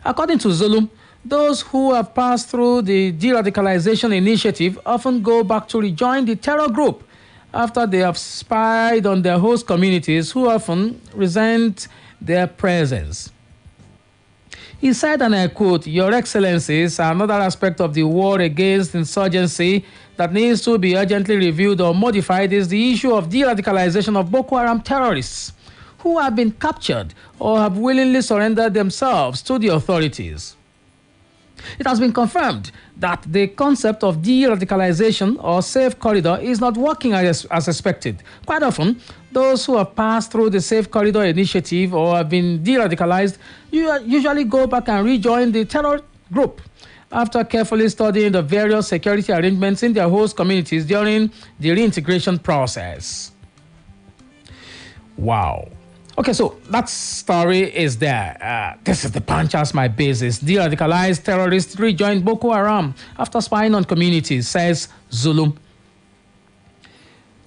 According to Zulum, those who have passed through the de-radicalization initiative often go back to rejoin the terror group after they have spied on their host communities who often resent their presence. He said, and I quote, "Your Excellencies, another aspect of the war against insurgency that needs to be urgently reviewed or modified is the issue of de-radicalization of Boko Haram terrorists who have been captured or have willingly surrendered themselves to the authorities. It has been confirmed that the concept of de-radicalization or safe corridor is not working as expected. Quite often, those who have passed through the safe corridor initiative or have been de-radicalized usually go back and rejoin the terror group after carefully studying the various security arrangements in their host communities during the reintegration process." Wow. Okay, so that story is there. This is the punch as my basis. De-radicalized terrorists rejoined Boko Haram after spying on communities, says Zulum.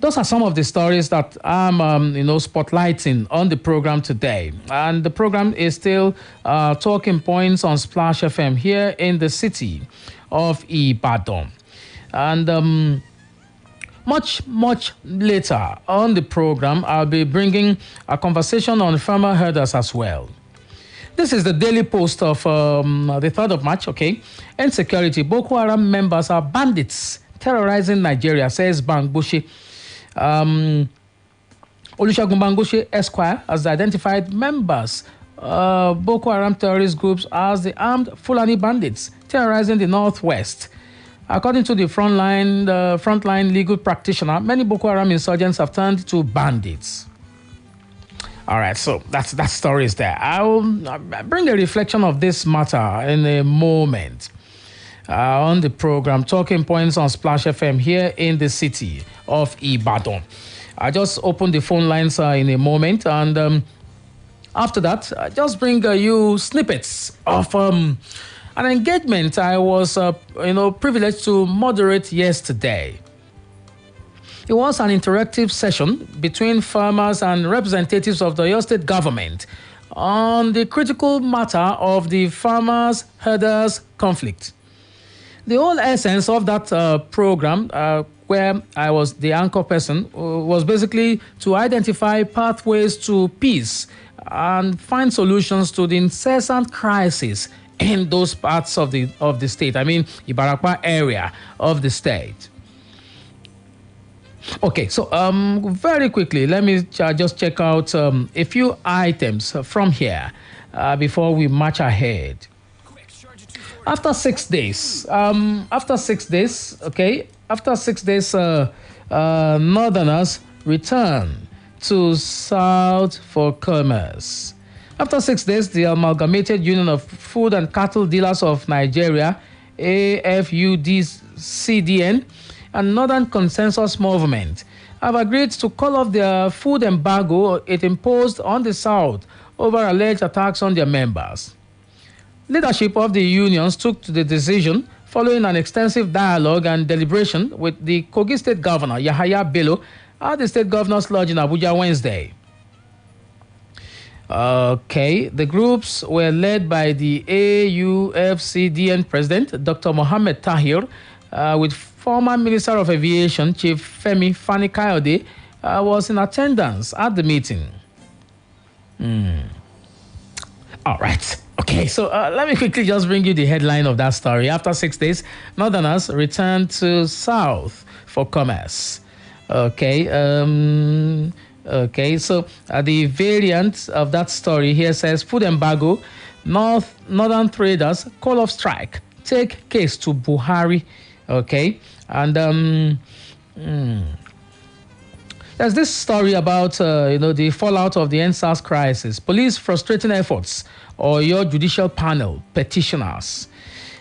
Those are some of the stories that I'm, spotlighting on the program today. And the program is still talking points on Splash FM here in the city of Ibadan. And much later on the program, I'll be bringing a conversation on farmer herders as well. This is the daily post of the 3rd of March, okay? Insecurity. Boko Haram members are bandits terrorizing Nigeria, says Bangbushi. Olusegun Bangbushi Esquire has identified members Boko Haram terrorist groups as the armed Fulani bandits terrorizing the Northwest. According to the frontline legal practitioner, many Boko Haram insurgents have turned to bandits. All right, so that story is there. I'll bring a reflection of this matter in a moment on the program, Talking Points on Splash FM here in the city of Ibadan. I just open the phone lines in a moment, and after that, I just bring you snippets of an engagement I was, privileged to moderate yesterday. It was an interactive session between farmers and representatives of the Oyo State government on the critical matter of the farmers-herders conflict. The whole essence of that program, where I was the anchor person, was basically to identify pathways to peace and find solutions to the incessant crisis in those parts of the state. I mean, Ibarakwa area of the state. Okay, so very quickly, let me just check out a few items from here before we march ahead. After 6 days, Northerners return to South for commerce. After 6 days, the Amalgamated Union of Food and Cattle Dealers of Nigeria, AFUDCDN, and Northern Consensus Movement have agreed to call off their food embargo it imposed on the South over alleged attacks on their members. Leadership of the unions took to the decision following an extensive dialogue and deliberation with the Kogi State Governor, Yahaya Bello, at the State Governor's Lodge in Abuja Wednesday. Okay, the groups were led by the AUFCDN President, Dr. Mohammed Tahir, with former Minister of Aviation, Chief Femi Fani-Kayode, was in attendance at the meeting. All right. Okay, so let me quickly just bring you the headline of that story. After 6 days, Northerners returned to South for commerce. Okay, so the variant of that story here says, food embargo, Northern traders call off strike, take case to Buhari. Okay, and there's this story about the fallout of the NSAS crisis, police frustrating efforts, or your judicial panel petitioners.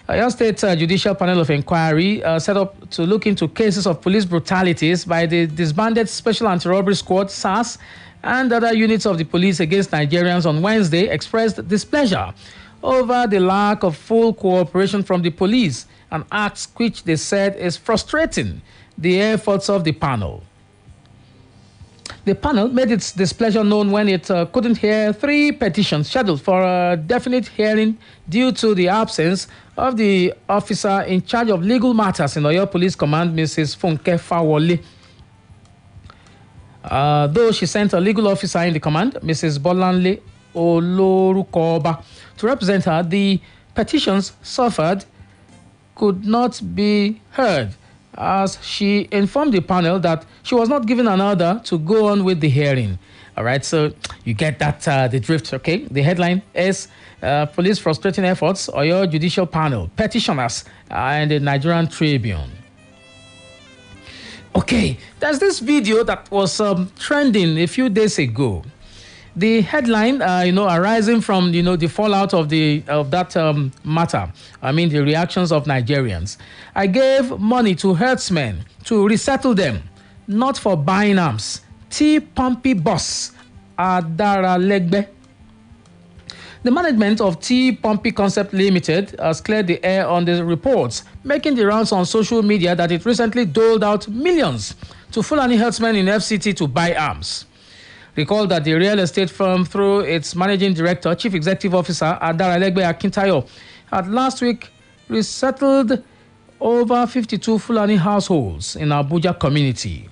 Your state judicial panel of inquiry set up to look into cases of police brutalities by the disbanded Special Anti-Robbery Squad, SAS, and other units of the police against Nigerians on Wednesday expressed displeasure over the lack of full cooperation from the police, an act which they said is frustrating the efforts of the panel. The panel made its displeasure known when it couldn't hear 3 petitions scheduled for a definite hearing due to the absence of the officer in charge of legal matters in Oyo Police Command, Mrs. Funke Fawole. Though she sent a legal officer in the command, Mrs. Bolanle Olorukoba, to represent her, the petitions suffered could not be heard, as she informed the panel that she was not given an order to go on with the hearing. All right, so you get that, the drift, okay? The headline is Police Frustrating Efforts, Oyo Judicial Panel, Petitioners, and the Nigerian Tribune. Okay, there's this video that was trending a few days ago. The headline, arising from, the fallout of that matter. I mean, the reactions of Nigerians. I gave money to herdsmen to resettle them, not for buying arms. T. Pompey boss, Adara Legbe. The management of T. Pompey Concept Limited has cleared the air on the reports, making the rounds on social media that it recently doled out millions to Fulani herdsmen in FCT to buy arms. Recall that the real estate firm, through its managing director, Chief Executive Officer Adara Legbe Akintayo, had last week resettled over 52 Fulani households in Abuja community.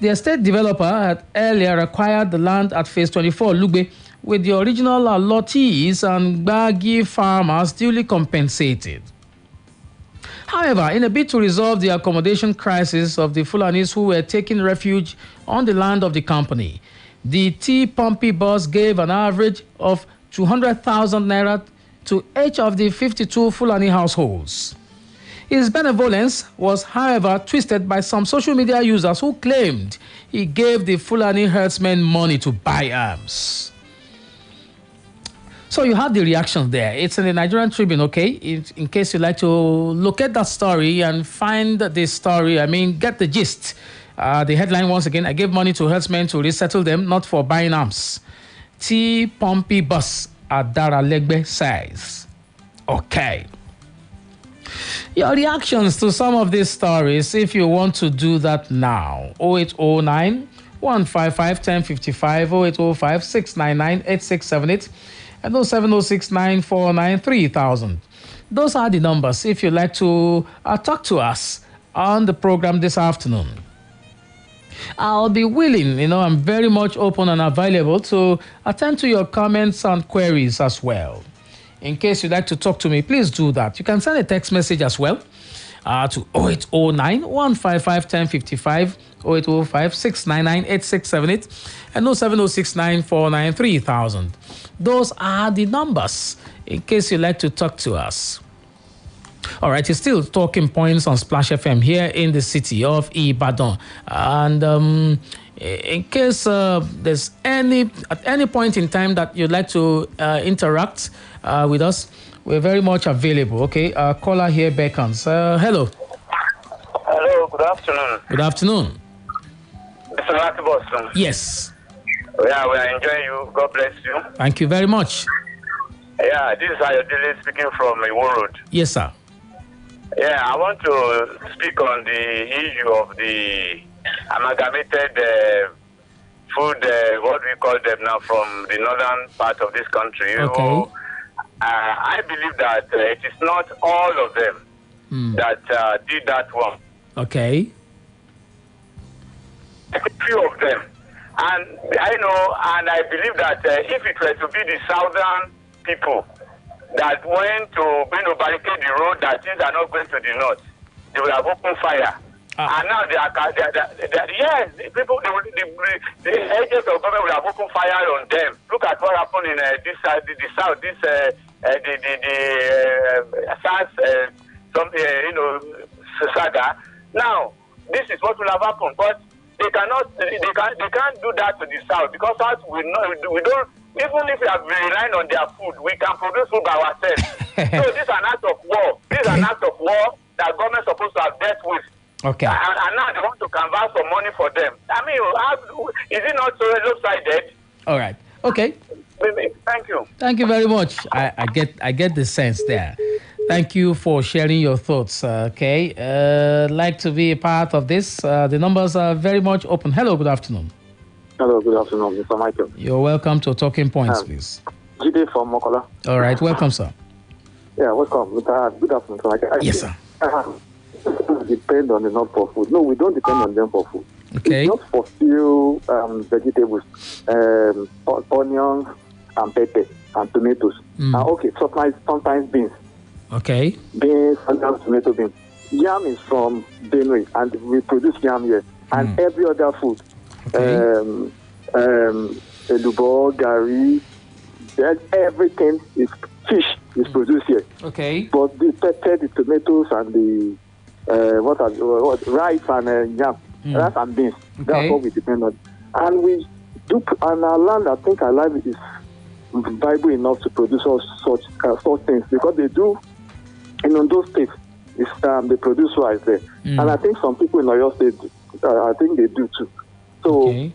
The estate developer had earlier acquired the land at Phase 24 Lugbe, with the original allottees and Gbagi farmers duly compensated. However, in a bid to resolve the accommodation crisis of the Fulanis who were taking refuge on the land of the company, the T. Pompey boss gave an average of 200,000 naira to each of the 52 Fulani households. His benevolence was, however, twisted by some social media users who claimed he gave the Fulani herdsmen money to buy arms. So you have the reaction there. It's in the Nigerian Tribune, okay? In case you'd like to locate that story and find the story, get the gist. The headline once again, I gave money to herdsmen to resettle them, not for buying arms. T. Pompey Bus, Adara Legbe says. Okay. Your reactions to some of these stories, if you want to do that now, 0809 155 1055, 0805 699 8678. And 0706949 3000. Those are the numbers if you'd like to talk to us on the program this afternoon. I'll be willing, I'm very much open and available to attend to your comments and queries as well. In case you'd like to talk to me, please do that. You can send a text message as well to 0809 155 1055, 0805 699 8678, and 0706949 3000. Those are the numbers in case you'd like to talk to us. All right, it's still talking points on Splash FM here in the city of Ibadan. And in case there's at any point in time that you'd like to interact with us, we're very much available. Okay, caller here beckons. Hello. Hello, good afternoon. Good afternoon. Mr. Olatunbosun. Yes. Yeah, we are enjoying you. God bless you. Thank you very much. Yeah, this is Ayodele speaking from Iwo Road. Yes, sir. Yeah, I want to speak on the issue of the amalgamated food, what we call them now, from the northern part of this country. Okay. I believe that it is not all of them that did that one. Okay. A few of them. And I know, and I believe that if it were to be the southern people that went to barricade the road, that things are not going to the north, they will have opened fire. And now the agents of government will have opened fire on them. Look at what happened in this side, the south, this saga. Now, this is what will have happened, but they can't do that to the south, because south we don't, even if we are relying on their food, we can produce food by ourselves. So this is an act of war. This is an act of war that government is supposed to have dealt with. Okay. And now they want to canvass for money for them. I mean, is it not so lopsided? All right. Okay. Thank you. Thank you very much. I get the sense there. Thank you for sharing your thoughts. Okay. Like to be a part of this. The numbers are very much open. Hello, good afternoon. Hello, good afternoon, Mr. Michael. You're welcome to Talking Points, please. Jide from Mokola. All right, welcome, sir. Yeah, welcome. Good afternoon, Mr. Michael. Yes, sir. Depend on them not for food. No, we don't depend on them for food. Okay. It's just for few vegetables, onions and pepper and tomatoes. Okay, sometimes beans. Okay. Beans, onions, tomato beans. Yam is from Benue, and we produce yam here. And every other food. Okay. Elubo, gari, everything is fish is produced here. Okay. But the pepper, the tomatoes, and the rice and yam, rice and beans. Okay. That's what we depend on. And we do, and our land, I think our land is viable enough to produce all such things, because they do, in those states, they produce rice there. And I think some people in Oyo State, I think they do too. So even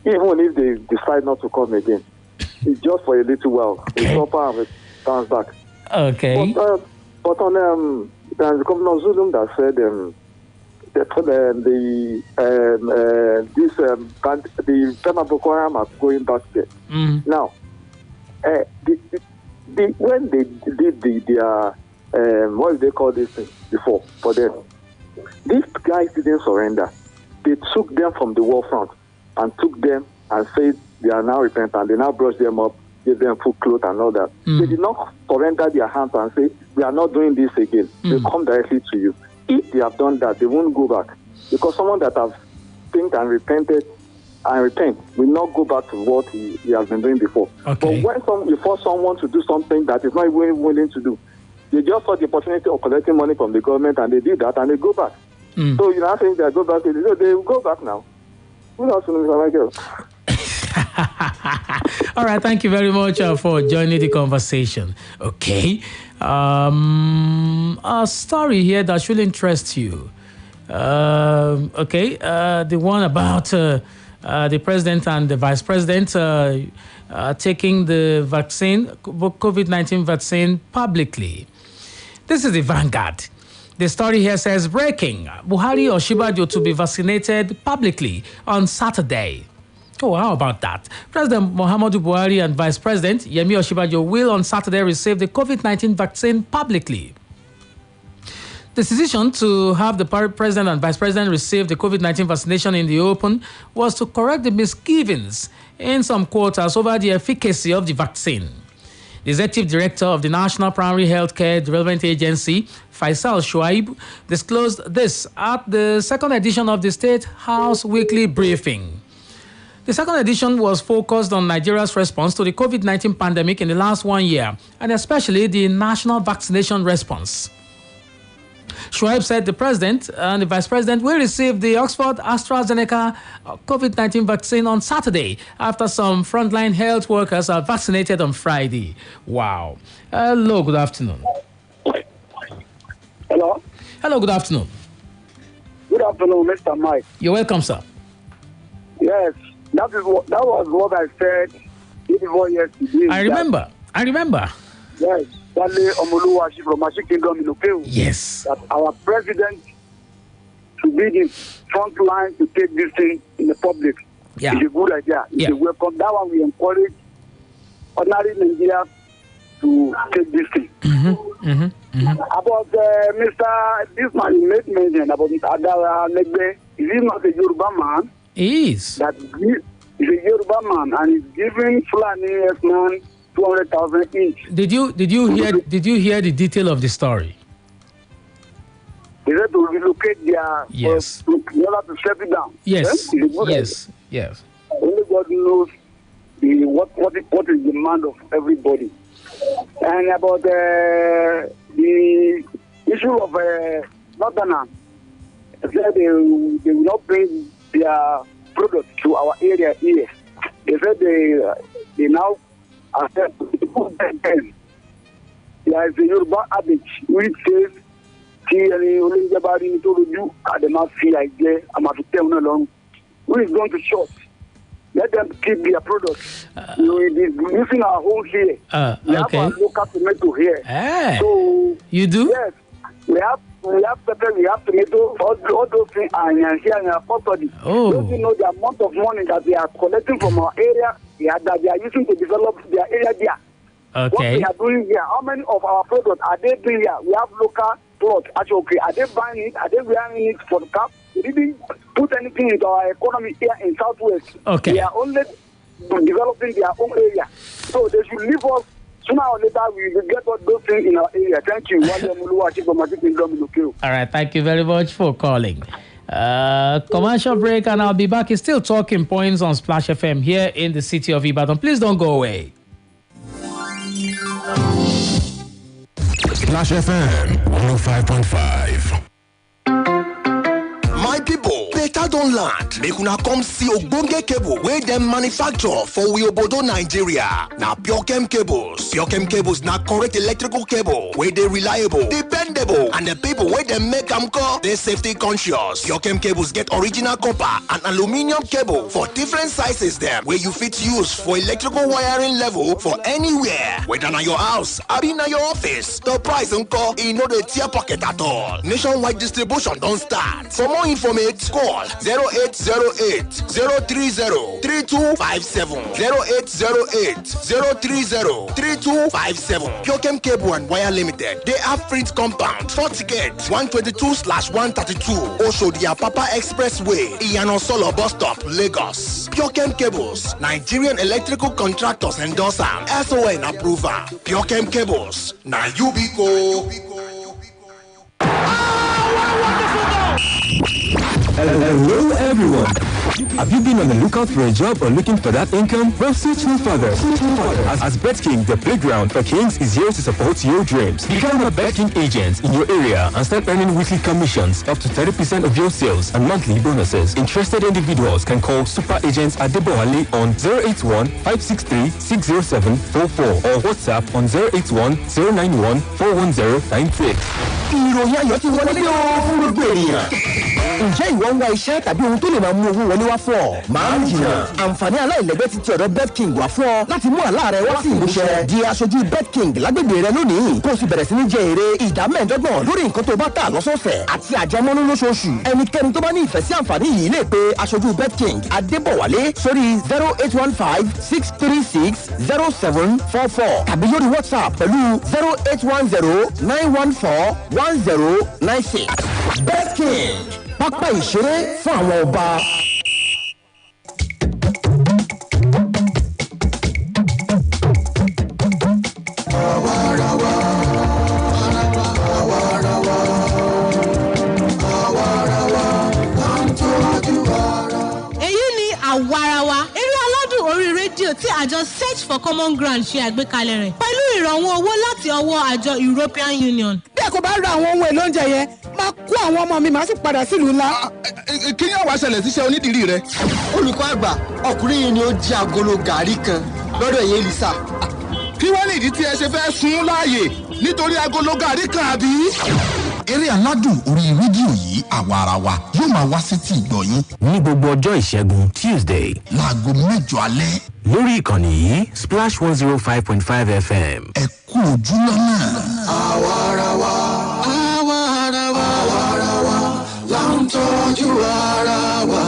if they decide not to come again, it's just for a little while. We suffer and we bounce back. Okay. But on the Governor Zulum that said the Tema Boko Haram are going back there. Now, when they did their what do they call this thing before for them? These guys didn't surrender. They took them from the war front and took them and said they are now repentant. They now brush them up, give them full clothes and all that. They did not surrender their hands and say, we are not doing this again. They come directly to you. If they have done that, they won't go back. Because someone that has think and repented and repent will not go back to what he has been doing before. Okay. But when you force someone to do something that is not even willing to do, they just saw the opportunity of collecting money from the government and they did that and they go back. So you're not saying they go back, they will go back now. Good afternoon, Mr. Michael. All right, thank you very much for joining the conversation. Okay. A story here that should interest you. The one about the president and the vice president taking the vaccine, COVID-19 vaccine publicly. This is the Vanguard. The story here says, breaking, Buhari or Shibaju to be vaccinated publicly on Saturday. Oh, how about that? President Muhammadu Buhari and Vice President Yemi Osinbajo will on Saturday receive the COVID-19 vaccine publicly. The decision to have the President and Vice President receive the COVID-19 vaccination in the open was to correct the misgivings in some quarters over the efficacy of the vaccine. The Executive Director of the National Primary Healthcare Development Agency, Faisal Shuaib, disclosed this at the second edition of the State House Weekly Briefing. The second edition was focused on Nigeria's response to the COVID-19 pandemic in the last 1 year, and especially the national vaccination response. Shuaib said the President and the Vice President will receive the Oxford AstraZeneca COVID-19 vaccine on Saturday after some frontline health workers are vaccinated on Friday. Wow. Hello, good afternoon. Hello. Hello, good afternoon. Good afternoon, Mr. Mike. You're welcome, sir. Yes, that was what I said before yesterday. I remember. Yes. From Kingdom in Okeu. Yes. That our president should be the front line to take this thing in the public. Yeah. It's a good idea. It's a welcome. That one we encourage ordinary Nigerians to take this thing. About Mr. This man made mention about Adara Negbe. Is he not a Yoruba man? He is. That he's a Yoruba man and he's giving Fulani man 200,000 each. Did you hear the detail of the story? They had to relocate their yes. In order to shut it down. Yes. Yes. Only God knows what is the demand of everybody. And about the issue of Northern, they will not bring their products to our area here. They said they now accept them. There is a Yoruba adage which says, who is going to church Let them keep their products. We will be using our own here. We have our local tomato here. So you do? Yes, we have pepper, we have tomato, all those things are here in our property. Don't you know the amount of money that they are collecting from our area that they are using to develop their area there? Okay. What they are doing here, how many of our products are they doing here? We have local plots. Actually, okay, are they buying it? Are they wearing it for the cap? We didn't put anything into our economy here in Southwest. Okay. They are only developing their own area. So they should leave us. Sooner or later, we will get all those things in our area. Thank you. All right. Thank you very much for calling. Commercial break, and I'll be back. It's still talking points on Splash FM here in the city of Ibadan. Please don't go away. Splash FM 105.5. My people, better don land. Make una come see ogbonge cable wey dem manufacture for we obodo Nigeria. Na Pure Cables. Pure Cables na correct electrical cable wey dey reliable, dependable, and the people wey dem make am call dey safety conscious. Pure Cables get original copper and aluminium cable for different sizes dem wey you fit use for electrical wiring level for anywhere. Whether na your house, abi na your office, the price nko e no dey tear pocket at all. Nationwide distribution don start. For more information, call 0808 030 3257. 0808 030 3257. Pure Cable and Wire Limited. They have print compound, 4 ticket, 122/132. Also, the Papa Expressway, Iyano Solo Bus Stop, Lagos. Pure Cables, Nigerian electrical contractors endorse am. SON approval. Pure Cables. Now you be go. Hello everyone. Have you been on the lookout for a job or looking for that income? Well, search no further. As BetKing, the playground for kings, is here to support your dreams. Become a BetKing agent in your area and start earning weekly commissions up to 30% of your sales and monthly bonuses. Interested individuals can call Super Agents Adebowale on 081-563-60744 or WhatsApp on 081-091-41096. Ìròyìn ayọ̀ ti wọlé yóò fún gbogbo ènìyàn. Ǹjẹ́ ìwọ ń wá iṣẹ́ tàbí ohun tó lè máa mú owó wọlé wá fún ọ? Máa ń jìnnà. Àǹfààní aláìlẹ́gbẹ́ ti ọ̀dọ̀ BetKing wá fún ọ láti mú àlá rẹ wá sí ìmúṣẹ. Di aṣojú BetKing lágbègbè rẹ lónìí. Kó o sì bẹ̀rẹ̀ sí ní jẹ èrè ìdá 15% lórí nǹkan tó bá tà lọ́sọ̀ọ̀sẹ̀ àti àjẹmọ́nú lóṣooṣù. Ẹnikẹ́ni tó bá ní ìfẹ́ sí àǹfààní yìí lè pe aṣojú BetKing Adébọ̀wálé sórí 0815-636-0744 tàbí lórí WhatsApp pẹ̀lú 0810-914-1096. BetKing, pápá ìṣeré fún àwọn ọba. Èyí ni àwarawa eré aládùn orí rédíò tí àjọ Search for Common Ground ṣe àgbékalẹ̀ rẹ̀ pẹ̀lú ìrànwọ́ owó láti ọwọ́ àjọ European Union. Bí ẹ kò bá ra àwọn ohun èlò oúnjẹ yẹn, máa kó àwọn ọmọ mi máa sì padà sílùú ńlá. Kí ni ó wá ṣẹlẹ̀ síṣẹ́ onídìrí rẹ? Olùkọ́ àgbà, ọkùnrin yìí ni ó jí agolo gàrí kan lọ́dọ̀ ìyá Elisa. Kí wọ́n ní ìdí tí ẹ ṣe fẹ́ sun láàyè nítorí agolo gàrí kan àbí? Eré aládùn orí rédíò yìí àwarawa yóò máa wá sétí ìgbọ́ yín ní gbogbo ọjọ́ ìṣẹ́gun Tuesday láago 8 alẹ́ lórí ìkànnì yìí Splash 105.5 FM. Ẹ kú ojú lọ́nà. Àwarawa, àwarawa, àwarawa, là ń tọ́jú ara wa.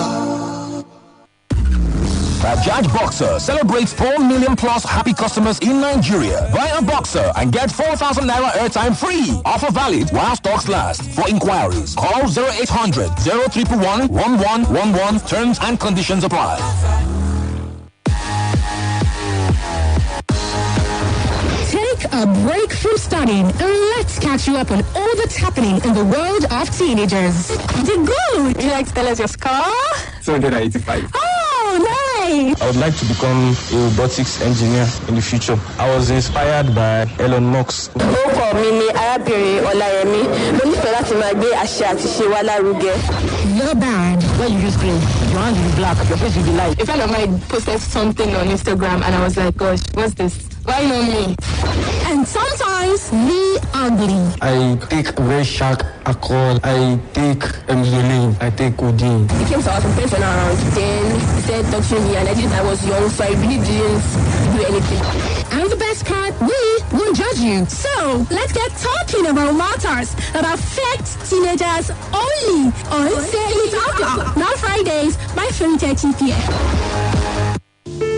Judge Boxer celebrates 4 million plus happy customers in Nigeria. Buy a Boxer and get 4,000 naira airtime free. Offer valid while stocks last. For inquiries, call 0800 0311 1111. Terms and conditions apply. Take a break from studying and let's catch you up on all that's happening in the world of teenagers. The good. Would you like to tell us your score? 285. Oh, nice. I would like to become a robotics engineer in the future. I was inspired by Elon Musk. Orúkọ mi ni Arábìnrin Ọláyẹmí. Mo nífẹ̀ẹ́ láti máa gbé àṣà àti ṣe wa lárugẹ. Your band. When you use green, your hand will be black, your face will be light. A friend of mine posted something on Instagram and I was like, gosh, what's this? Why not me? And sometimes the ugly. I take very sharp alcohol. I take Emzolene. I take codeine. He came to our person around. Then he started touching me, and I was young, so I really didn't do anything. And the best part, we won't judge you. So let's get talking about matters that affect teenagers only on Say It Out Loud. Now Fridays by 3:30 p.m.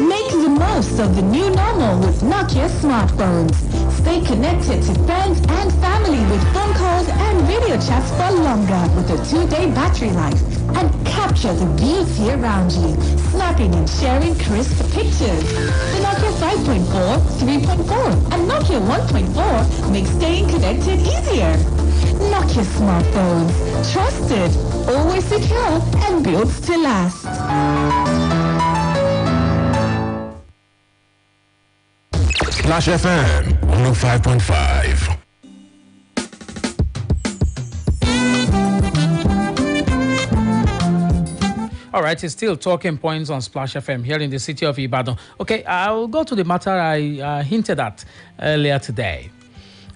Make the most of the new normal with Nokia smartphones. Stay connected to friends and family with phone calls and video chats for longer with a 2-day battery life. And capture the beauty around you, snapping and sharing crisp pictures. The Nokia 5.4, 3.4, and Nokia 1.4 make staying connected easier. Nokia smartphones. Trusted, always secure, and built to last. Splash FM 105.5. All right, it's still talking points on Splash FM here in the city of Ibadan. Okay, I'll go to the matter I hinted at earlier today.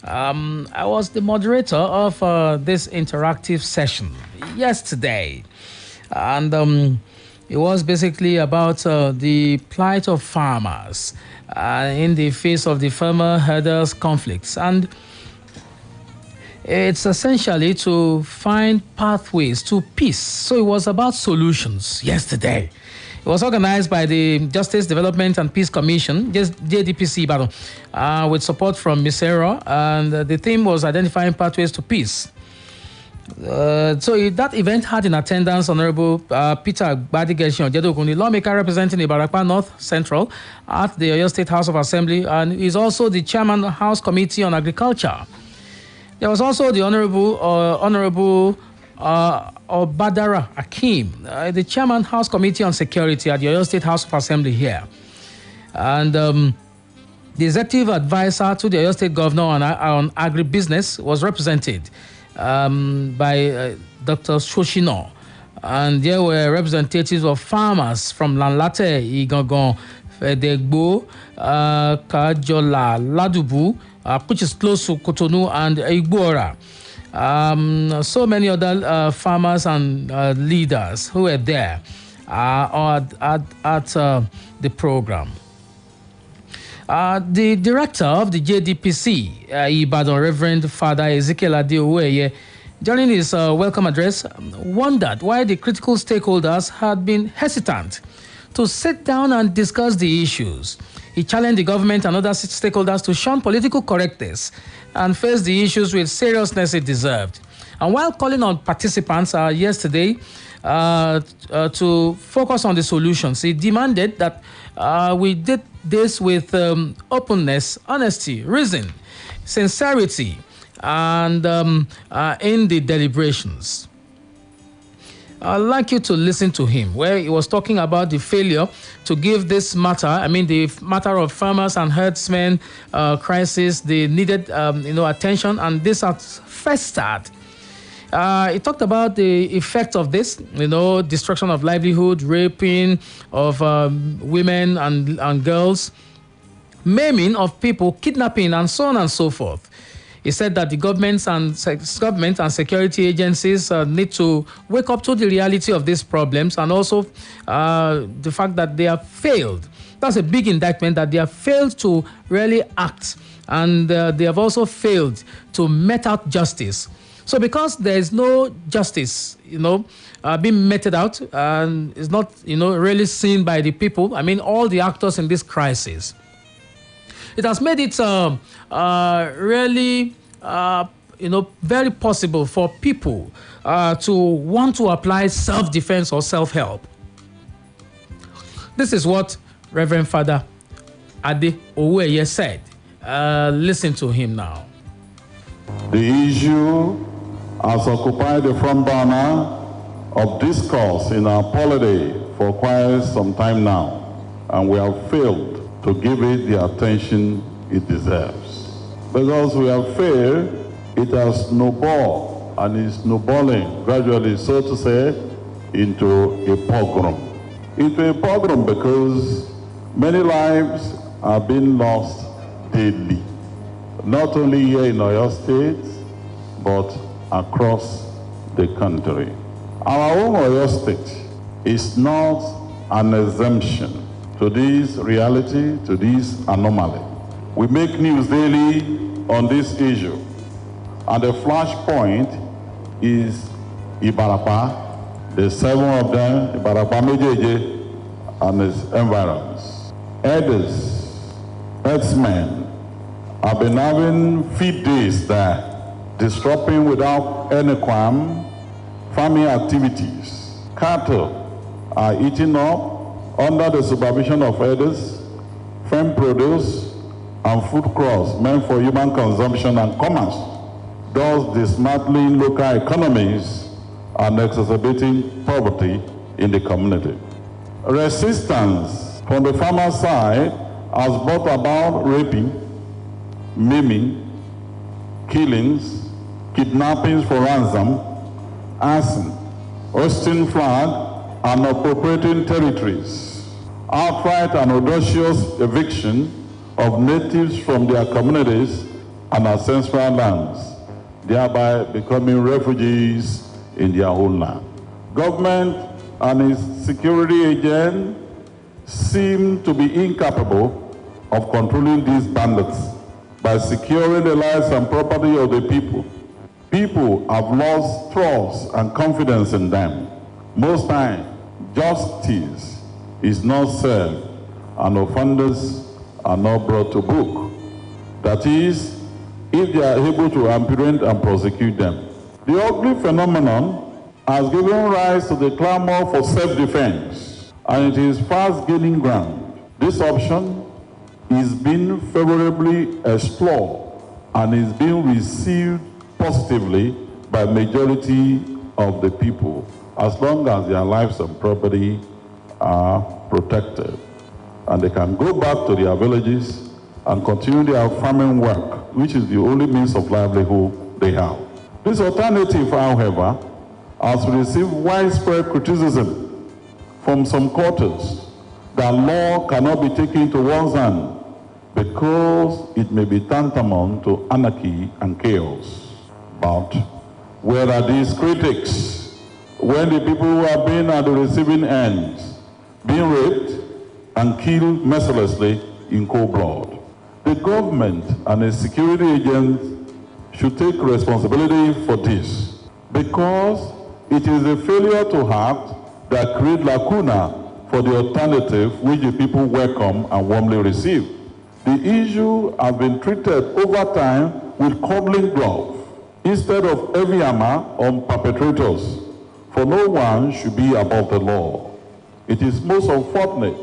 I was the moderator of this interactive session yesterday, and it was basically about the plight of farmers in the face of the farmer-herders conflicts. And it's essentially to find pathways to peace. So it was about solutions yesterday. It was organized by the Justice Development and Peace Commission, JDPC, with support from Misero, and the theme was identifying pathways to peace. So that event had in attendance Honorable Peter Gbadigeshin Ojedokun, the lawmaker representing Ibarakwa North Central at the Oyo State House of Assembly, and is also the chairman of the House Committee on Agriculture. There was also the Honorable Obadara Akim, the chairman House Committee on Security at the Oyo State House of Assembly here. And the executive advisor to the Oyo State Governor on agribusiness was represented by Dr. Shoshino. And there were representatives of farmers from Lanlate, Igangon, Fedegbo, Kajola, Ladubu, which is close to Cotonou, and Igbora. So many other farmers and leaders who were there at the program. The director of the JDPC, Ibadan, Reverend Father Ezekiel Adeoweye, during his welcome address, wondered why the critical stakeholders had been hesitant to sit down and discuss the issues. He challenged the government and other stakeholders to shun political correctness and face the issues with seriousness it deserved. And while calling on participants yesterday to focus on the solutions, he demanded that we did this with openness, honesty, reason, sincerity, and in the deliberations. I'd like you to listen to him, where he was talking about the failure to give this matter, the matter of farmers and herdsmen crisis, the needed attention, and this has festered. He talked about the effect of this, destruction of livelihood, raping of women and girls, maiming of people, kidnapping, and so on and so forth. He said that the government and security agencies need to wake up to the reality of these problems, and also the fact that they have failed. That's a big indictment, that they have failed to really act, and they have also failed to mete out justice. So because there is no justice, being meted out, and is not, really seen by the people, all the actors in this crisis, it has made it really, very possible for people to want to apply self-defense or self-help. This is what Reverend Father Adeoweye said. Listen to him now. The issue has occupied the front burner of discourse in our polity for quite some time now, and we have failed to give it the attention it deserves. Because we have failed, it has snowballed, and is snowballing gradually, so to say, into a pogrom. Into a pogrom because many lives are being lost daily. not only here in Oyo State, but across the country. Our own Oyo State is not an exemption to this reality, to this anomaly. We make news daily on this issue, and the flashpoint is Ibarapa, the 7 of them, Ibarapa Mejeje and its environs. Herders, herdsmen have been having feed days there, disrupting without any qualm farming activities. Cattle are eaten up under the supervision of herders, farm produce, and food crops meant for human consumption and commerce, thus dismantling local economies and exacerbating poverty in the community. Resistance from the farmer side has brought about raping, maiming, killings, kidnappings for ransom, arson, hoisting flag, and appropriating territories, outright and audacious eviction of natives from their communities and ancestral lands, thereby becoming refugees in their homeland. Government and its security agents seem to be incapable of controlling these bandits by securing the lives and property of the people. People have lost trust and confidence in them. Most times, justice is not served and offenders are not brought to book. That is, if they are able to apprehend and prosecute them. The ugly phenomenon has given rise to the clamor for self-defense, and it is fast gaining ground. This option is being favorably explored and is being received positively by majority of the people, as long as their lives and property are protected, and they can go back to their villages and continue their farming work, which is the only means of livelihood they have. This alternative, however, has received widespread criticism from some quarters that law cannot be taken to one's hand because it may be tantamount to anarchy and chaos. But where are these critics when the people who are being at the receiving end, being raped and killed mercilessly in cold blood? The government and the security agents should take responsibility for this, because it is the failure to act that creates lacuna for the alternative which the people welcome and warmly receive. The issue has been treated over time with cuddling glove instead of heavy hammer on perpetrators, for no one should be above the law. It is most unfortunate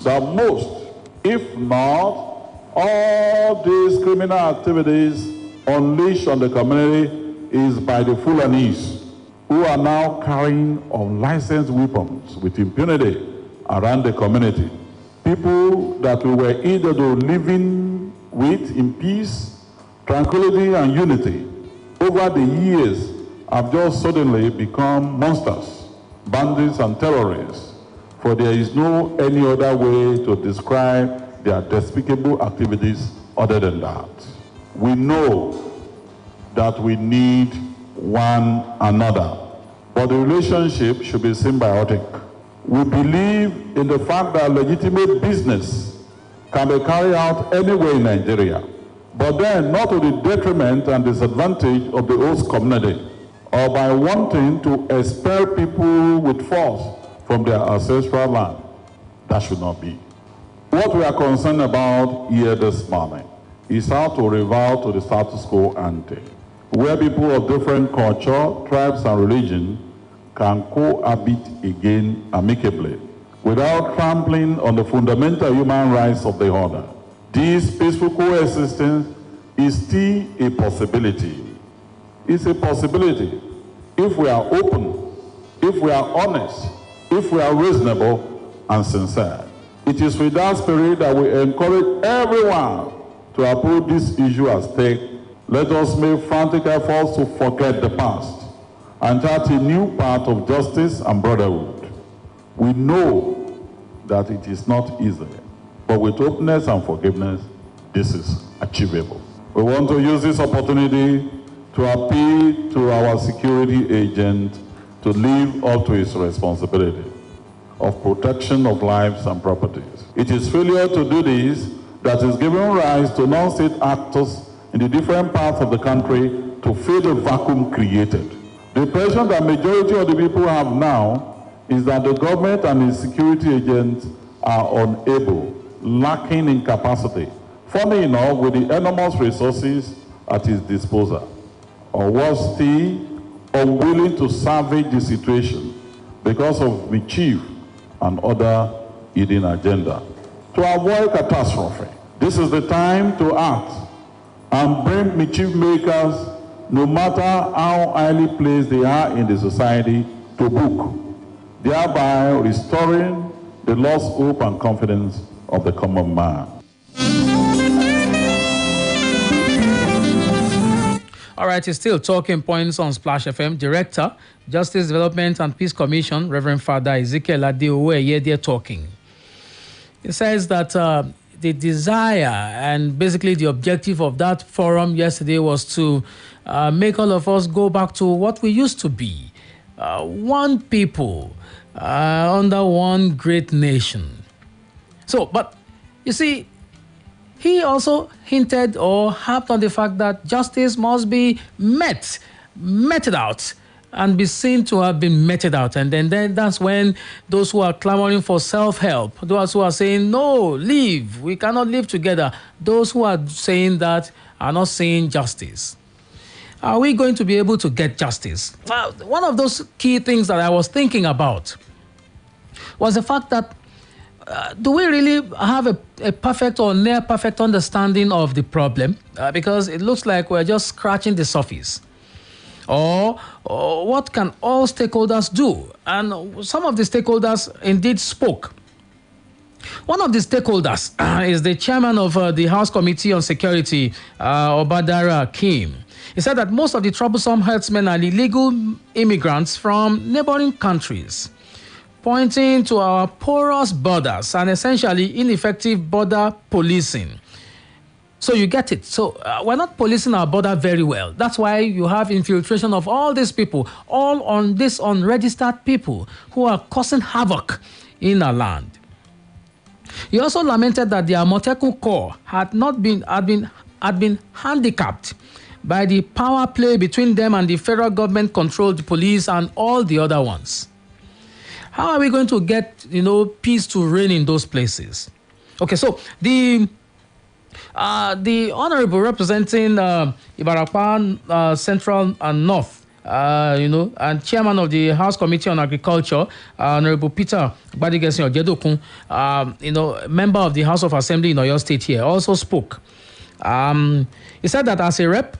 that most, if not all these criminal activities unleashed on the community is by the Fulanis, who are now carrying unlicensed weapons with impunity around the community. People that we were either living with in peace, tranquility, and unity over the years have just suddenly become monsters, bandits, and terrorists, for there is no any other way to describe their despicable activities other than that. We know that we need one another, but the relationship should be symbiotic. We believe in the fact that legitimate business can be carried out anywhere in Nigeria, but then not to the detriment and disadvantage of the host community, or by wanting to expel people with force from their ancestral land. That should not be. What we are concerned about here this morning is how to revert to the status quo ante, where people of different culture, tribes, and religion can cohabit again amicably without trampling on the fundamental human rights of the other. This peaceful coexistence is still a possibility. It's a possibility if we are open, if we are honest, if we are reasonable and sincere. It is with that spirit that we encourage everyone to approach this issue at stake. Let us make frantic efforts to forget the past and chart a new path of justice and brotherhood. We know that it is not easy, but with openness and forgiveness, this is achievable. We want to use this opportunity to appeal to our security agent to live up to its responsibility of protection of lives and properties. It is failure to do this that is giving rise to non-state actors in the different parts of the country to fill the vacuum created. The impression that majority of the people have now is that the government and its security agents are unable, lacking in capacity, funny enough with the enormous resources at its disposal, or worse still, unwilling to salvage the situation because of mischief and other hidden agenda. To avoid catastrophe, this is the time to act and bring mischief makers, no matter how highly placed they are in the society, to book, thereby restoring the lost hope and confidence of the common man. All right, it's still talking points on Splash FM. Director, Justice Development and Peace Commission, Reverend Father Ezekiel Adeoye, they're talking. He says that the desire and basically the objective of that forum yesterday was to make all of us go back to what we used to be. One people under one great nation. So, but you see, he also hinted or harped on the fact that justice must be meted out and be seen to have been meted out. And then that's when those who are clamoring for self-help, those who are saying, no, leave, we cannot live together, those who are saying that are not seeing justice. Are we going to be able to get justice? One of those key things that I was thinking about was the fact that do we really have a perfect or near perfect understanding of the problem? Because it looks like we're just scratching the surface. Or what can all stakeholders do? And some of the stakeholders indeed spoke. One of the stakeholders is the chairman of the House Committee on Security, Obadara Kim. He said that most of the troublesome herdsmen are illegal immigrants from neighboring countries, pointing to our porous borders and essentially ineffective border policing. So you get it. So we're not policing our border very well. That's why you have infiltration of all these people, all on this unregistered people who are causing havoc in our land. He also lamented that the Amotekun Corps had been handicapped by the power play between them and the federal government-controlled police and all the other ones. How are we going to get, peace to reign in those places? Okay, so the honorable representing Ibarapa Central and North, and chairman of the House Committee on Agriculture, Honorable Peter Gbadigesin Ojedokun, member of the House of Assembly in Oyo State here, also spoke. He said that as a rep,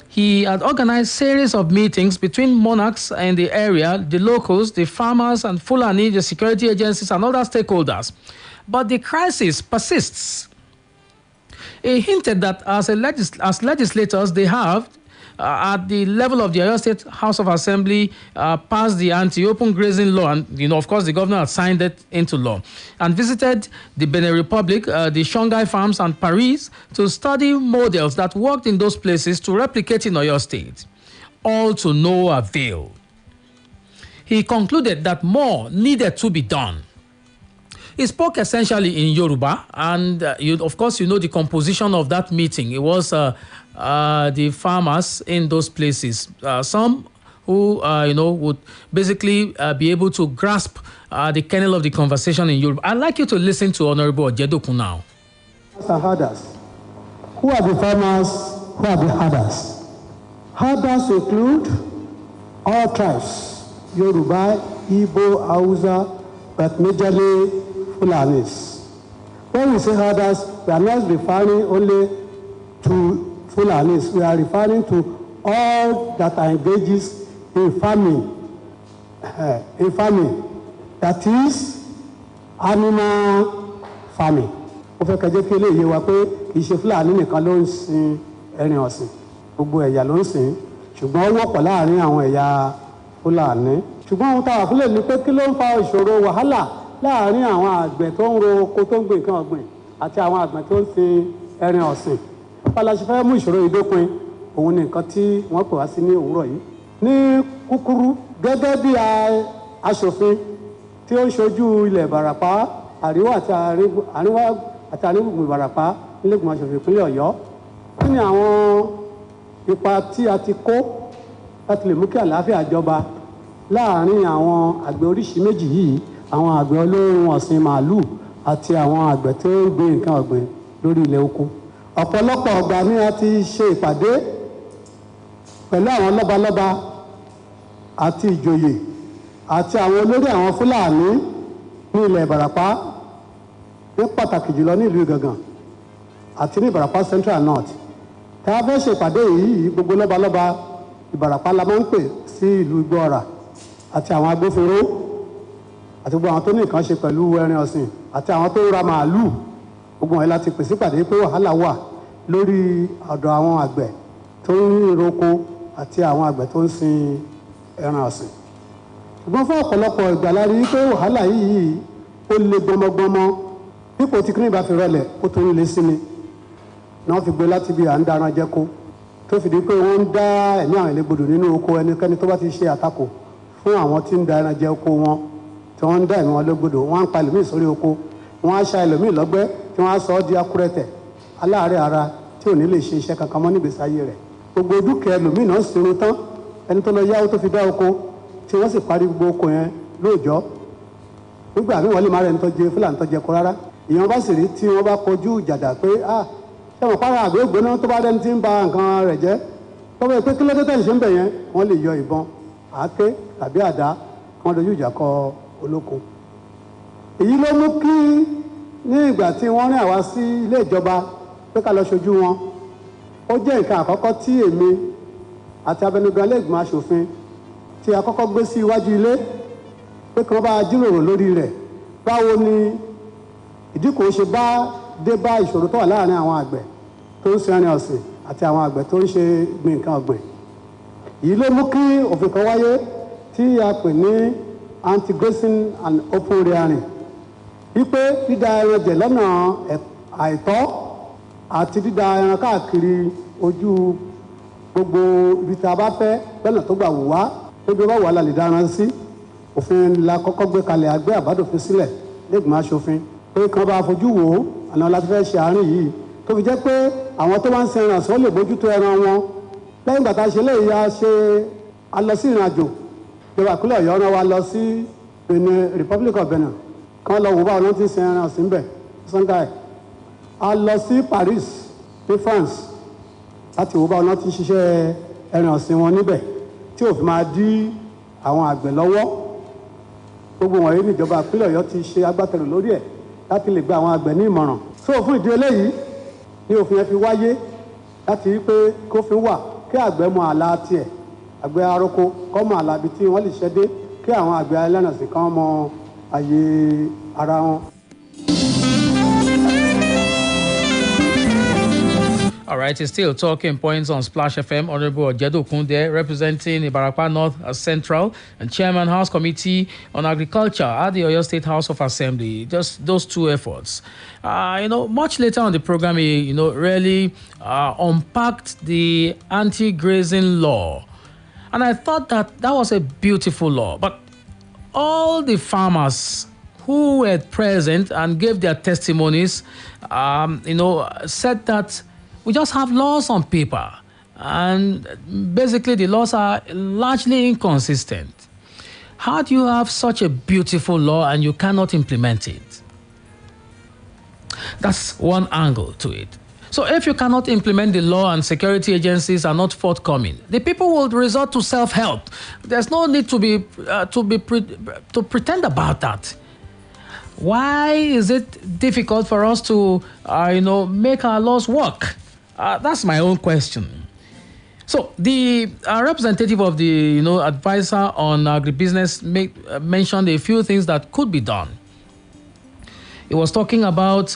he had organized a series of meetings between monarchs in the area, the locals, the farmers and Fulani, the security agencies and other stakeholders. But the crisis persists. He hinted that as legislators, they have, at the level of the Oyo State House of Assembly, passed the anti-open grazing law, and of course the governor had signed it into law, and visited the Benin Republic, the Shongai farms and Paris to study models that worked in those places to replicate in Oyo State, all to no avail. He concluded that more needed to be done. He spoke essentially in Yoruba, and of course you know the composition of that meeting. It was the farmers in those places, some who would basically be able to grasp the kernel of the conversation in Yoruba. I'd like you to listen to Honorable Ojedokun now. Herders. Who are the farmers? Who are the herders? Herders include all tribes: Yoruba, Igbo, Hausa, but majorly Fulanis. When we say herders, we are not referring only to Fulanis. We are referring to all that are engaged in farming. That is animal farming. Ó fẹ́ kẹjẹ́ kí eléyìí wa pé kì í ṣe Fúlàní nìkan ló ń sin ẹran ọ̀sìn, gbogbo ẹ̀yà ló ń sìn, ṣùgbọ́n ó wọ́pọ̀ láàrin àwọn ẹ̀yà Fúlàní. Ṣùgbọ́n ohun tá a fúnlẹ̀ ni pé kí ló ń fa ìṣòro wàhálà láàrin àwọn àgbẹ̀ tó ń ro oko tó ń gbìn nǹkan ọ̀gbìn àti àwọn àgbẹ̀ tó ń sin ẹran ọ̀sìn. nípa la ṣe fẹ́ mú ìṣòro yìí dópin òun ni nǹkan tí wọ́n pè wá sí ní òwúrọ̀ yìí. ní kúkúrú gẹ́gẹ́ bí aṣòfin tí ó ń ṣojú ilẹ̀ ìbàràpá àríwá àti àríwá ìbàràpá nílẹ̀gbọ̀n aṣòfin ìpínlẹ̀ ọ̀yọ́ kí ni àwọn ipa tí a ti kó láti lè mú kí àlàáfíà jọba láàárín àwọn àgbẹ̀ oríṣìí méjì yìí, àwọn àgbẹ̀ olóhùn ọ̀sìn màálù àti àwọn àgbẹ̀ tó ń gbin nǹkan ọ̀gbìn lórí ilẹ̀ oko. ọ̀pọ̀lọpọ̀ ọgbà ni a ti ṣe ìpàdé pẹ̀lú àwọn lọ́balọ́ba àti ìjòyè àti àwọn olórí àwọn fúlàní ní ilẹ̀ ìbàràpá ní pàtàkì jùlọ ní ìlú Ìgàngàn àti ní ìbàràpá Central North. tá a fẹ́ ṣe ìpàdé yìí gbogbo lọ́balọ́ba ìbàràpá la máa ń pè sí ìlú Igbóọrà àti àwọn agbófinró àti gbogbo àwọn tó ní nǹkan ṣe pẹ̀lú ẹran ọ̀sìn àti àwọn tó ń ra màálù. gbogbo wọn láti pèsè ìpàdé pé wàhálà wà lórí ọ̀dọ̀ àwọn àgbẹ̀ tó ń roko àti àwọn àgbẹ̀ tó ń sin ẹran ọ̀sìn. ṣùgbọ́n fún ọ̀pọ̀lọpọ̀ ìgbà la rí pé wàhálà yìí ó le gbọmọgbọmọ dípò tí kíní bá fi rọlẹ̀ ó tó ń le sí ni náà fi gbé láti bí à ń dáran jẹ́kó tó fi di pé wọ́n ń dá ẹ̀mí àwọn ìlégbodò nínú oko ẹnikẹ́ni tó bá ti ṣe àtakò fún àwọn tí ń da ẹran jẹ oko wọn tí wọ́n ń dá ẹ̀mí wọn légbodò wọ́n á ń pa ẹlòmíì sórí oko wọ́n á ṣa ẹlòmíì lọ́gbẹ́ tí wọ́n á sọ ọ́ di akúrẹ́tẹ̀ aláàárẹ̀ ara tí ò ní lè ṣe iṣẹ́ kankan mọ́ nígbèsí ayé rẹ̀. gbogbo dúkìá ẹlòmíì náà sinmi tán ẹni tó lọ yáwó tó fi dá oko tí wọ́n sì parí gbogbo oko yẹn lóòjọ́. nígbà míì wọ́n lè má rẹ̀ ń tọ́jú fúlàní tọ́jú ẹ̀kọ́ rárá. ìyẹn bá sì rí tí wọ́n bá kojú ìjàdà pé ṣé wọn pàrọ̀ àgbẹ̀ ògbóná tó bá dẹni tí ń ba nǹkan rẹ̀ jẹ́ tó bá yẹ pé kí lóde tẹ̀lé ṣe ń bẹ̀ yẹn wọ́n lè yọ ìbọn àáké tàbí àdá kí wọ́n dojú ìjà kọ olóko. èyí ló mú kí ní ìgbà tí wọ́n rìn àwa sí ilé ìjọba pé ká lọ ṣojú wọn ó jẹ́ nǹkan àkọ́kọ́ tí èmi àti abẹnugan ilé ìgbìmọ̀ aṣòfin tí a kọ́kọ́ gbé sí iwájú ilé pé kí wọ́n bá jíròrò lórí rẹ̀ báwo ni ìdínkù ṣe bá dé bá ìṣòro tó wà láàárín àwọn àgbẹ̀ tó ń sin ẹran ọ̀sìn àti àwọn àgbẹ̀ tó ń ṣe gbin nǹkan ọ̀gbìn. èyí ló mú kí òfin kan wáyé tí a pè ní anti-grazing and open rearing wípé dídá ẹran jẹ lọ́nà àìtọ́ àti dídá ẹran káàkiri ojú gbogbo ibi tí a bá fẹ́ lọ́nà tó gbà wù wá tóbi bá wà la lè dáran sí. òfin la kọ́kọ́ gbé kalẹ̀ àgbẹ̀ àbádòfin sílẹ̀ lẹ́gbìmọ̀ aṣòfin pé kí wọ́n bá fojú wò ó àná láti fẹ́ ṣe àárín yìí tó fi jẹ́ pé àwọn tó bá ń sin ẹran ọ̀sán lè bójútó ẹran wọn. lẹ́yìn ìgbà tá a ṣe léyìí a lọ sí ìrìnàjò ìjọba ìpínlẹ̀ ọ̀yọ́ rán wa lọ sí Benin Republic of Benin kan lọ wò báwọn náà ti sin ẹran ọ̀sìn bẹ̀ sunday. a lọ sí Paris ní France láti wò báwọn náà ti ṣiṣẹ́ ẹran ọ̀sìn wọn níbẹ̀ tí òfin máa dí àwọn àgbẹ̀ lọ́wọ́. gbogbo wọ̀nyí níjọba ìpínlẹ̀ ọ̀yọ́ ti ṣe agbátẹrù lórí ẹ̀ láti lè gba àwọn àgbẹ̀ ní ìmọ̀ràn. tó fún ìdí eléyìí ni òfin yẹn fi wáyé láti rí pé kófin wà kí àgbẹ̀ mọ àlà tiẹ̀ àgbẹ̀ aróko kọ́ mọ àlà ibi tí wọ́n lè ṣẹ́ dé kí àwọn àgbẹ̀ ẹlẹ́nàsìn kan mọ àyè ara wọn. All right, it's still talking points on Splash FM. Honorable Ojedokun there, representing Ibarapa North Central and Chairman House Committee on Agriculture at the Oyo State House of Assembly. Just those two efforts. Much later on the program, he, really unpacked the anti-grazing law. And I thought that was a beautiful law. But all the farmers who were present and gave their testimonies, said that we just have laws on paper, and basically the laws are largely inconsistent. How do you have such a beautiful law and you cannot implement it? That's one angle to it. So if you cannot implement the law and security agencies are not forthcoming, the people will resort to self-help. There's no need to pretend about that. Why is it difficult for us to, make our laws work? That's my own question. So the representative of the, advisor on agribusiness mentioned a few things that could be done. He was talking about,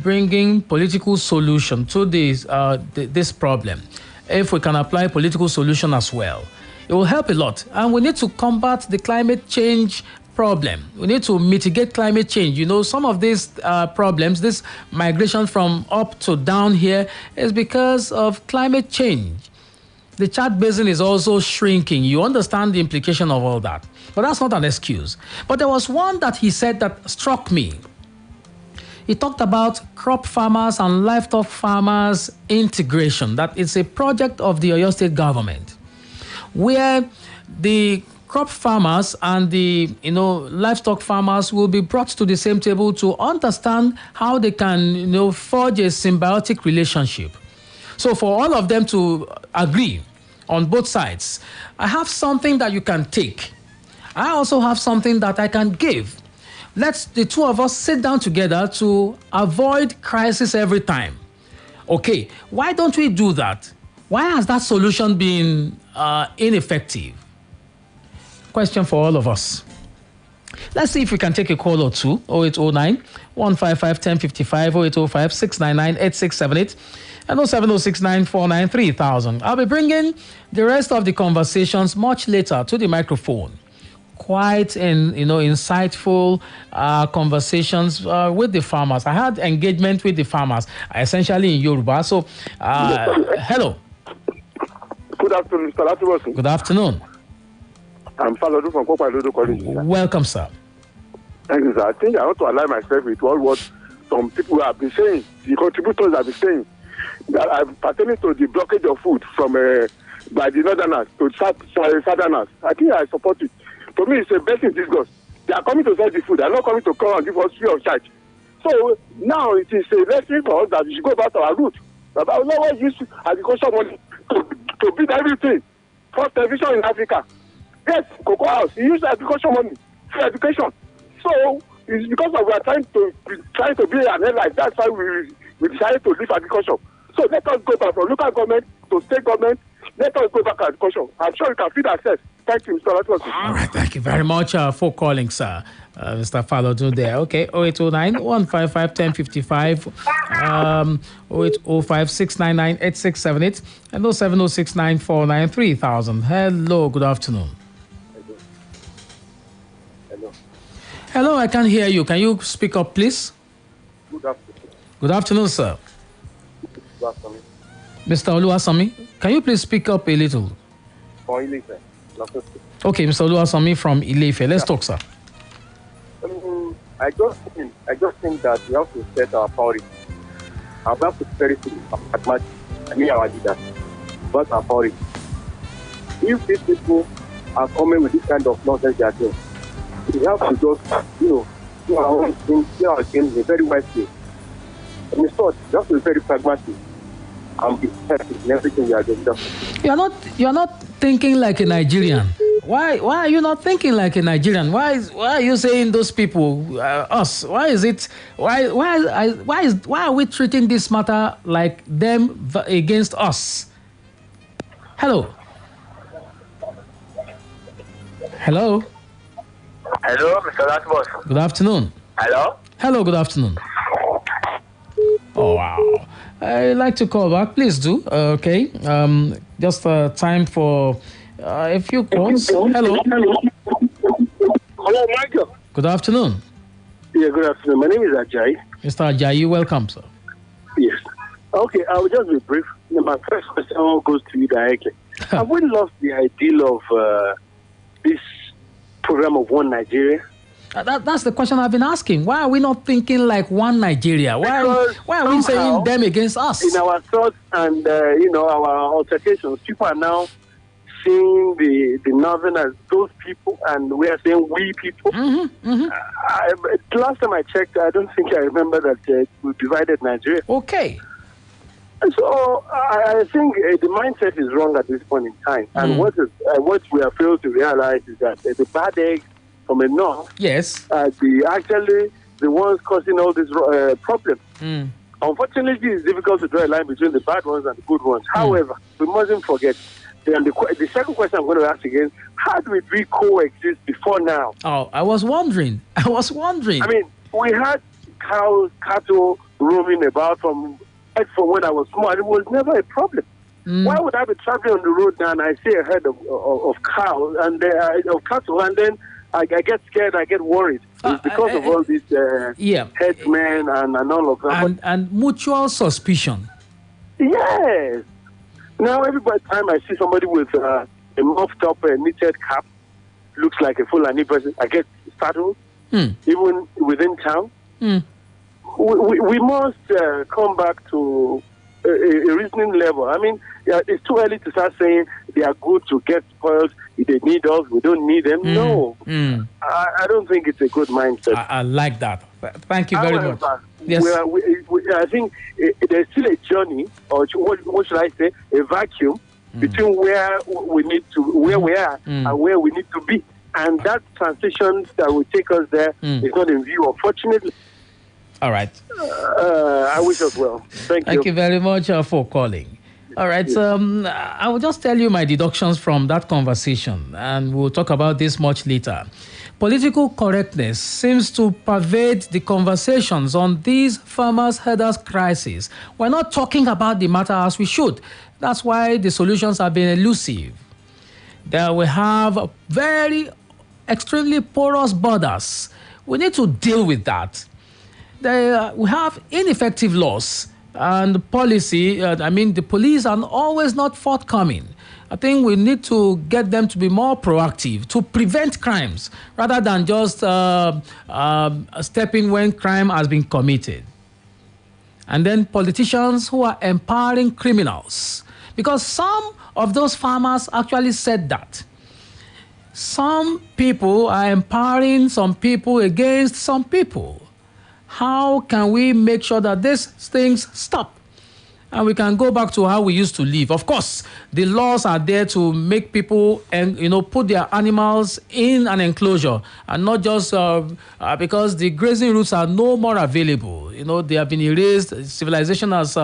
bringing political solution to this problem. If we can apply political solution as well, it will help a lot. And we need to combat the climate change problem. We need to mitigate climate change. Some of these problems, this migration from up to down here, is because of climate change. The Chad Basin is also shrinking. You understand the implication of all that. But that's not an excuse. But there was one that he said that struck me. He talked about crop farmers and livestock farmers integration, that it's a project of the Oyo State government, where the crop farmers and the livestock farmers will be brought to the same table to understand how they can forge a symbiotic relationship. So for all of them to agree on both sides, I have something that you can take. I also have something that I can give. Let's the two of us sit down together to avoid crisis every time. Okay, why don't we do that? Why has that solution been ineffective? Question for all of us. Let's see if we can take a call or two. 0809 155 1055, 0805 699 8678, and 07069 493 3000. I'll be bringing the rest of the conversations much later to the microphone. Quite insightful conversations with the farmers. I had engagement with the farmers, essentially in Yoruba. So, hello. Good afternoon, Mr. Olatunbosun. Good afternoon. I'm Falodu from Kopa College. Welcome, sir. Thank you, sir. I think I want to align myself with what some people have been saying, the contributors have been saying, that I'm pertaining to the blockage of food from by the northerners to southerners. I think I support it. To me, it's a blessing disgust. They are coming to sell the food. They are not coming to come and give us free of charge. So now it is a lesson for us that we should go back to our roots. But I will always use agriculture money to build everything. First television in Africa. Yes, Cocoa House. He used agriculture money for education. So it's because of we are trying to be an airline. That's why we decided to leave agriculture. So let us go back from local government to state government. Let us go back to agriculture. I'm sure we can feed ourselves. Thank you, Mr. Olatunbosun. All right, thank you very much for calling, sir. Mr. Falodu there. Okay, 0809 155 1055, 0805 699 8678, and 07069 493 3000. Hello, good afternoon. Hello, I can't hear you. Can you speak up, please? Good afternoon. Good afternoon, sir. Good afternoon. Mr. Oluwasami, can you please speak up a little? Okay, Mr. Oluwasami from Ile-Ife. Let's talk, sir. I just think that we have to set our priorities. We have to be very pragmatic. Our leaders. But our priorities. If these people are coming with this kind of nonsense they are doing, we have to just, do our own thing, play our game in a very wise way. And in short, we have to be very pragmatic and be effective in everything we are doing. You're not thinking like a Nigerian. Why are you not thinking like a Nigerian? Why are you saying those people, us? Why is it? Why are we treating this matter like them against us? Hello. Hello. Hello, Mr. Olatunbosun. Good afternoon. Hello. Hello. Good afternoon. Oh wow. I'd like to call back. Please do. Okay. Just time for a few calls. Hello. Hello, Michael. Good afternoon. Yeah, good afternoon. My name is Ajayi. Mr. Ajayi, welcome, sir. Yes. Okay, I will just be brief. My first question goes to you directly. Have we lost the ideal of this program of One Nigeria? That's the question I've been asking. Why are we not thinking like one Nigeria? Why are we saying them against us? In our thoughts and our altercations, people are now seeing the Northern as those people, and we are saying we people. Last time I checked, I don't think I remember that we divided Nigeria. Okay. And so I think the mindset is wrong at this point in time. And what we have failed to realize is that the bad eggs from the north, yes, actually the ones causing all these problems. Unfortunately, it's difficult to draw a line between the bad ones and the good ones. However, we mustn't forget. And the second question I'm going to ask again: how do we coexist before now? Oh, I was wondering. I mean, we had cows, cattle roaming about from when I was small. It was never a problem. Why would I be traveling on the road now and I see a herd of cows and of cattle, and then I get scared, I get worried. It's because of all these headsmen and all of that. And mutual suspicion. Yes. Now, every time I see somebody with a muffed up knitted cap, looks like a Fulani person, I get startled, even within town. We must come back to a reasoning level. I mean, it's too early to start saying they are good to get spoiled. If they need us, we don't need them. No. I don't think it's a good mindset. I like that. Thank you very much. Yes. I think there's still a journey, or what should I say, a vacuum between where we need to, where we are, and where we need to be. And that transition that will take us there is not in view, unfortunately. All right. I wish us well. Thank you. Thank you very much for calling. All right. I will just tell you my deductions from that conversation, and we'll talk about this much later. Political correctness seems to pervade the conversations on these farmers' herders' crisis. We're not talking about the matter as we should. That's why the solutions have been elusive. There we have very extremely porous borders. We need to deal with that. We have ineffective laws and policy. The police are always not forthcoming. I think we need to get them to be more proactive to prevent crimes rather than just step in when crime has been committed. And then politicians who are empowering criminals, because some of those farmers actually said that. Some people are empowering some people against some people. How can we make sure that these things stop and we can go back to how we used to live? Of course, the laws are there to make people put their animals in an enclosure and not just because the grazing routes are no more available. They have been erased. Civilization has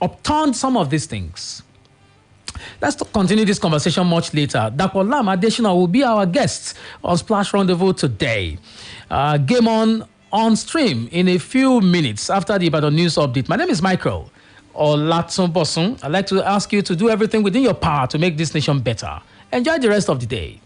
upturned some of these things. Let's continue this conversation much later. Dr. Lam Adeshina will be our guest on Splash Rendezvous today. Game on stream in a few minutes after the Ibadan News Update. My name is Michael Olatunbosun. I'd like to ask you to do everything within your power to make this nation better. Enjoy the rest of the day.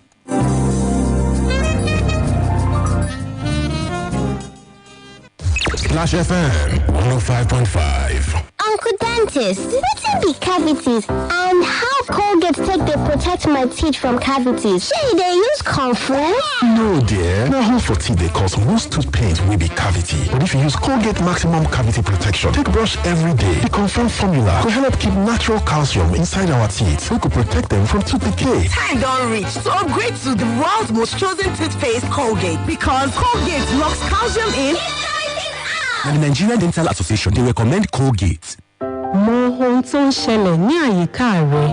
Splash FM 105.5. Uncle Dentist, wetin be cavities and how Colgate take dey protect my teeth from cavities? Shey you dey use comfort? No dear, na hole for teeth dey cause most tooth pains wey be cavity. But if you use Colgate Maximum Cavity Protection take brush every day, the confirmed formula go help keep natural calcium inside our teeth wey go protect them from tooth decay. Time don reach to upgrade to the world's most chosen toothpaste, Colgate, because Colgate locks calcium in. And the Nigerian Dental Association, they recommend Colgate. Mọ ohun tó ń ṣẹlẹ̀ ní àyíká rẹ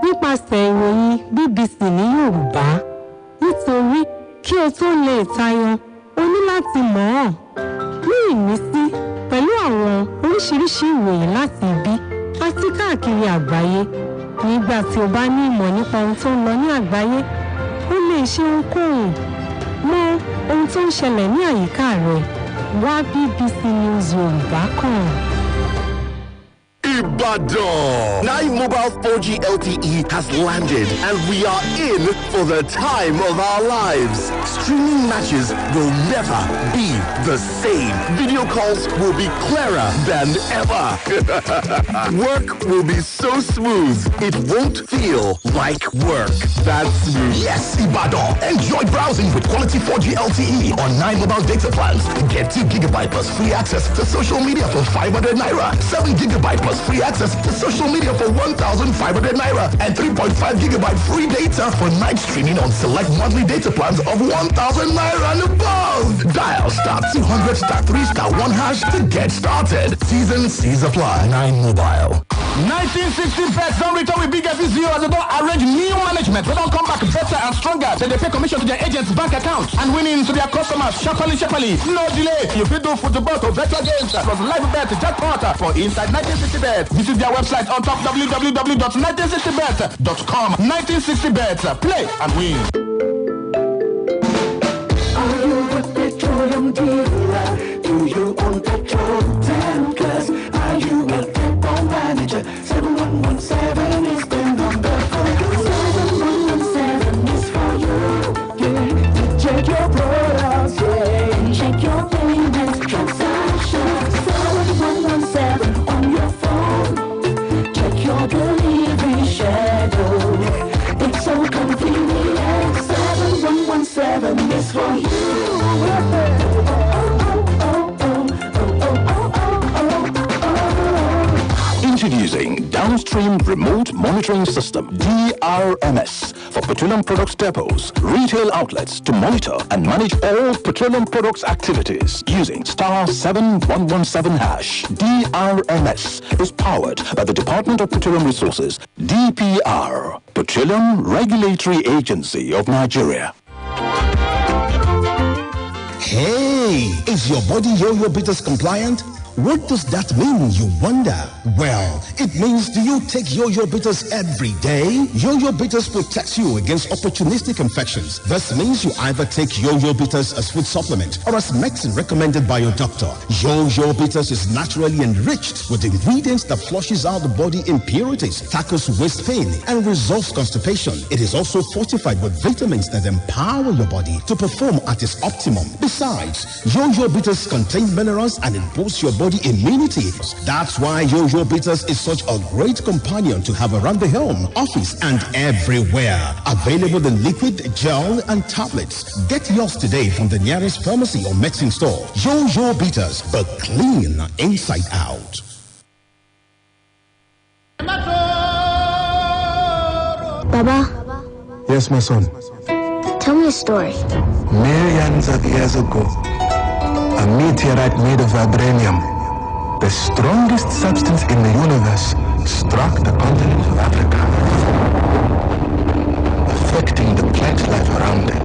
nípasẹ̀ ìròyìn BBC ní Yorùbá. Nítorí kí o tó lè tayọ, o ní láti mọ̀ ọ́n. Ní ìmísí pẹ̀lú àwọn oríṣiríṣi ìròyìn láti ibi àti káàkiri àgbáyé. Nígbà tí o bá ní ìmọ̀ nípa ohun tó ń lọ ní àgbáyé, o lè ṣe ohunkóhun. Mọ ohun tó ń ṣẹlẹ̀ ní àyíká rẹ. Wá BBC News Yorùbá kàn. Ibadan. 9 Mobile 4G LTE has landed and we are in for the time of our lives. Streaming matches will never be the same. Video calls will be clearer than ever. Work will be so smooth, it won't feel like work. That's smooth. Yes, Ibadan. Enjoy browsing with quality 4G LTE on 9 mobile data plans. Get 2 GB plus free access to social media for 500 naira. 7 GB plus free access to social media for 1,500 naira. And 3.5 GB free data for night streaming on select monthly data plans of 1,000 naira and above. Dial *200*3*1# to get started. T's apply. 9 Mobile. 1960 bets don't return with big FCO as they don't arrange new management. They don't come back better and stronger. Then they pay commission to their agents' bank accounts and winnings to their customers. Sharply. No delay. You fit do football to better games. Plus live bet jackpot for inside 1960 bets. Visit their website on top www.1960bet.com. 1960 bets. Play and win. Are you a petroleum dealer? Do you own petrol tankers? Are you a football manager? 7117 is the number for you. 7117 is for you. Yeah, check Upstream Remote Monitoring System, DRMS, for petroleum products depots, retail outlets to monitor and manage all petroleum products activities using star 7117 hash. DRMS is powered by the Department of Petroleum Resources, DPR, Petroleum Regulatory Agency of Nigeria. Hey, is your body Yo-Yo Bitters compliant? What does that mean, you wonder? Well, it means do you take Yo-Yo Bitters every day? Yo-Yo Bitters protects you against opportunistic infections. This means you either take Yo-Yo Bitters as food supplement or as medicine recommended by your doctor. Yo-Yo Bitters is naturally enriched with ingredients that flushes out the body impurities, tackles waist pain, and resolves constipation. It is also fortified with vitamins that empower your body to perform at its optimum. Besides, Yo-Yo Bitters contain minerals and it boosts your body immunity. That's why Yo-Yo Bitters is such a great companion to have around the home, office, and everywhere. Available in liquid, gel, and tablets. Get yours today from the nearest pharmacy or medicine store. Yo-Yo Bitters, but clean inside out. Baba, Yes, my son. tell me a story. Millions of years ago, a meteorite made of vibranium, the strongest substance in the universe, struck the continent of Africa, affecting the plant life around it.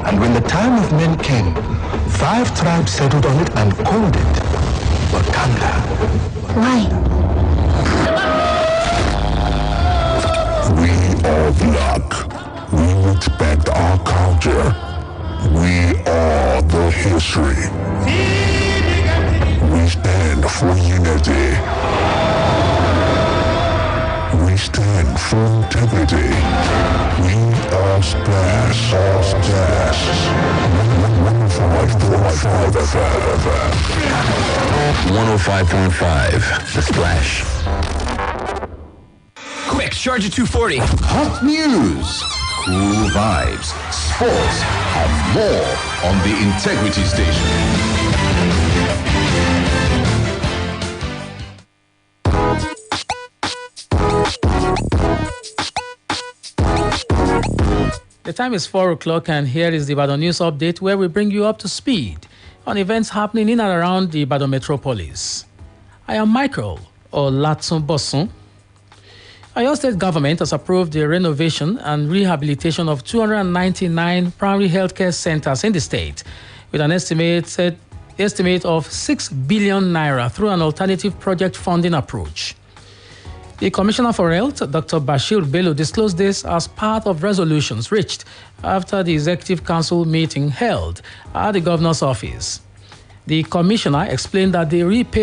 And when the time of men came, 5 tribes settled on it and called it Wakanda. Why? We are black. We respect our culture. We are the history. We stand for unity. We stand for integrity. We are Splash. 105.5 FM. 105.5, The Splash. Quick, charge at 240. Hot news, Cool vibes, sports, and more on the Integrity Station. The time is 4 o'clock, and here is the Ibadan News Update, where we bring you up to speed on events happening in and around the Ibadan metropolis. I am Michael Olatunbosun. Oyo State government has approved the renovation and rehabilitation of 299 primary healthcare centers in the state, with an estimate of 6 billion naira through an alternative project funding approach. The Commissioner for Health, Dr. Bashir Bello, disclosed this as part of resolutions reached after the Executive Council meeting held at the Governor's office. The Commissioner explained that the repay